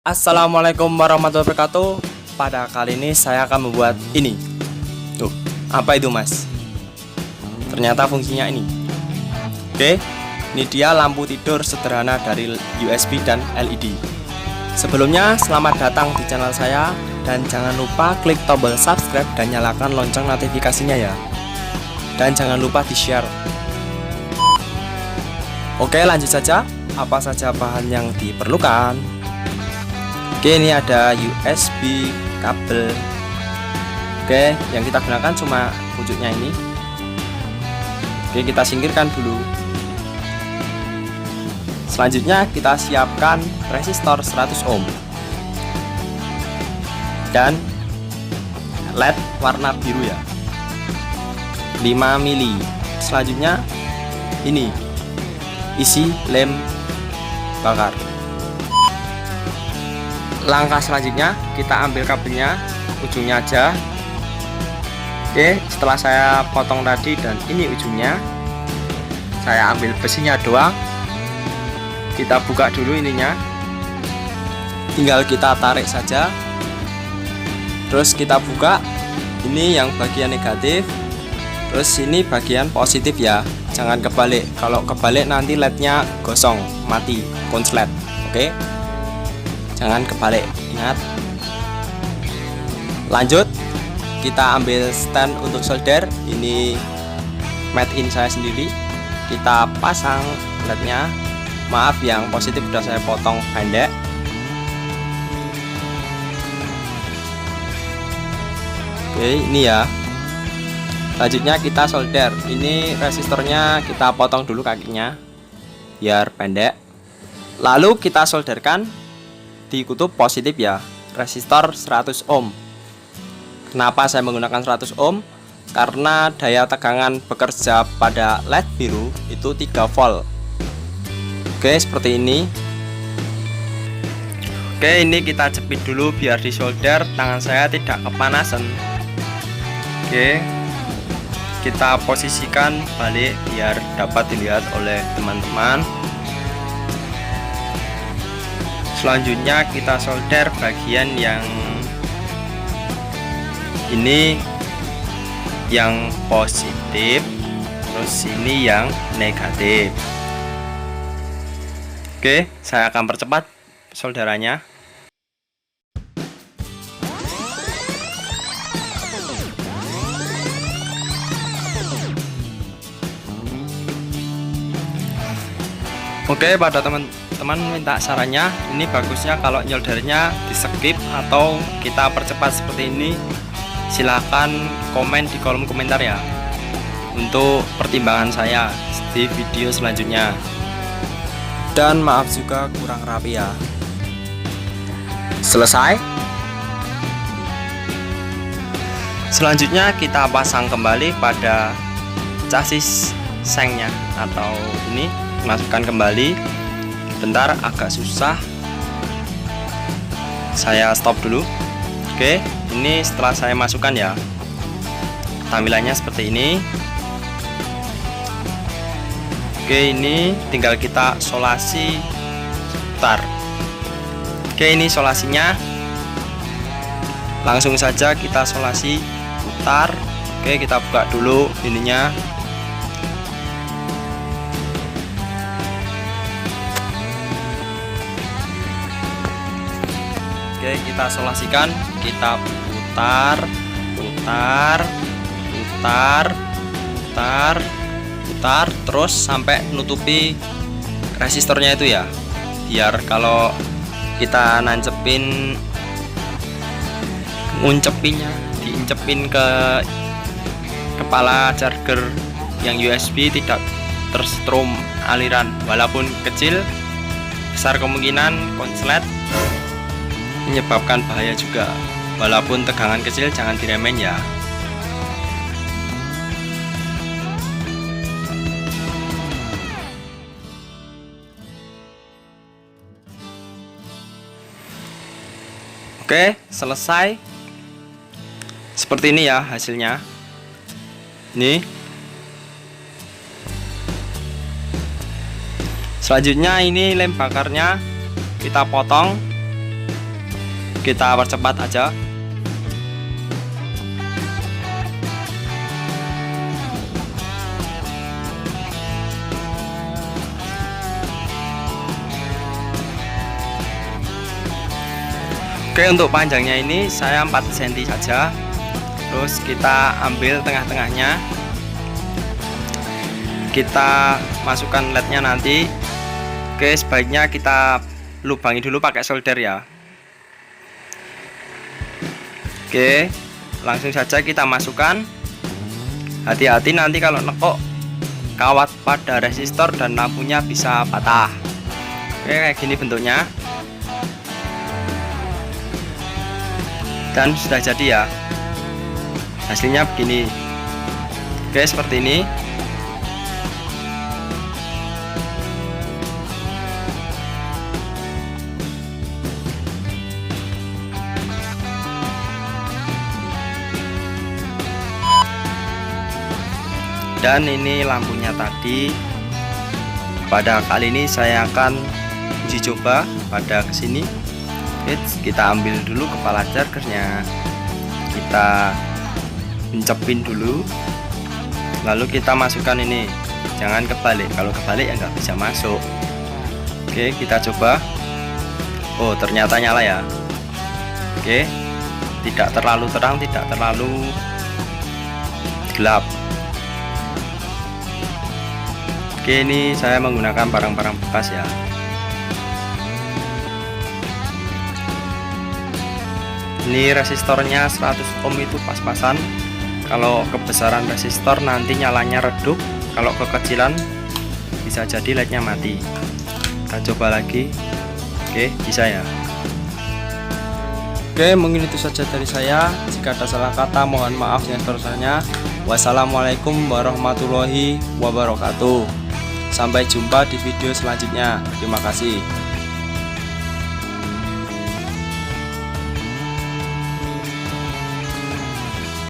Assalamualaikum warahmatullahi wabarakatuh. Pada kali ini saya akan membuat ini. Tuh, apa itu mas? Ternyata fungsinya ini. Oke, ini dia lampu tidur sederhana dari USB dan LED. Sebelumnya selamat datang di channel saya. Dan jangan lupa klik tombol subscribe dan nyalakan lonceng notifikasinya ya. Dan jangan lupa di share. Oke, lanjut saja. Apa saja bahan yang diperlukan? Oke, ini ada USB kabel. Oke, yang kita gunakan cuma pucuknya ini. Oke, kita singkirkan dulu. Selanjutnya kita siapkan resistor 100 ohm dan LED warna biru ya, 5 mili. Selanjutnya ini isi lem bakar. Langkah selanjutnya kita ambil kabelnya, ujungnya aja. Oke, setelah saya potong tadi dan ini ujungnya, saya ambil besinya doang. Kita buka dulu ininya, tinggal kita tarik saja. Terus kita buka, ini yang bagian negatif, terus ini bagian positif ya. Jangan kebalik, kalau kebalik nanti LED-nya gosong, mati, konslet. Oke, jangan kebalik, ingat. Lanjut, kita ambil stand untuk solder. Ini made in saya sendiri. Kita pasang LED-nya. Maaf, yang positif sudah saya potong pendek. Oke, ini ya. Selanjutnya kita solder. Ini resistornya kita potong dulu kakinya biar pendek. Lalu kita solderkan di kutub positif ya, resistor 100 ohm. Kenapa saya menggunakan 100 ohm? Karena daya tegangan bekerja pada LED biru itu 3 volt. Oke, seperti ini. Oke, ini kita jepit dulu biar disolder, tangan saya tidak kepanasan. Oke, kita posisikan balik biar dapat dilihat oleh teman-teman. Selanjutnya kita solder bagian yang ini yang positif, terus ini yang negatif. Oke, saya akan percepat solderannya. Oke, pada teman-teman minta sarannya, ini bagusnya kalau nyoldernya di skip atau kita percepat seperti ini. Silahkan komen di kolom komentar ya, untuk pertimbangan saya di video selanjutnya. Dan maaf juga kurang rapi ya. Selesai. Selanjutnya kita pasang kembali pada chassis sengnya atau ini, masukkan kembali. Bentar, agak susah, saya stop dulu. Oke, ini setelah saya masukkan ya, tampilannya seperti ini. Oke, ini tinggal kita solasi putar. Oke, ini solasinya, langsung saja kita solasi putar. Oke, kita buka dulu ininya. Oke, kita solasikan, kita putar, putar, putar, putar, putar, terus sampai nutupi resistornya itu ya, biar kalau kita nancepin, nguncepinnya, diincepin ke kepala charger yang USB tidak tersetrum aliran, walaupun kecil, besar kemungkinan konslet, menyebabkan bahaya juga. Walaupun tegangan kecil jangan diremehin ya. Oke, selesai. Seperti ini ya hasilnya. Nih. Selanjutnya ini lem bakarnya kita potong. kita percepat aja. Oke, untuk panjangnya ini saya 4 cm saja. Terus kita ambil tengah-tengahnya, kita masukkan lednya nanti. Oke, sebaiknya kita lubangi dulu pakai solder ya. Oke, langsung saja kita masukkan. Hati-hati nanti kalau nekuk kawat pada resistor dan lampunya bisa patah. Oke, kayak gini bentuknya. Dan sudah jadi ya, hasilnya begini. Oke, seperti ini. Dan ini lampunya tadi. Pada kali ini saya akan uji coba pada kesini. Kita ambil dulu kepala chargernya, kita incepin dulu, lalu kita masukkan ini. Jangan kebalik, kalau kebalik ya nggak bisa masuk. Oke, kita coba. Oh, ternyata nyala ya. Oke, tidak terlalu terang, tidak terlalu gelap. Oke, ini saya menggunakan barang-barang bekas ya. Ini resistornya 100 ohm itu pas-pasan. Kalau kebesaran resistor nanti nyalanya redup, kalau kekecilan bisa jadi lednya mati. Kita coba lagi. Oke, bisa ya. Oke, mungkin itu saja dari saya. Jika ada salah kata mohon maaf yang sebesar-besarnya. Wassalamualaikum warahmatullahi wabarakatuh. Sampai jumpa di video selanjutnya. Terima kasih.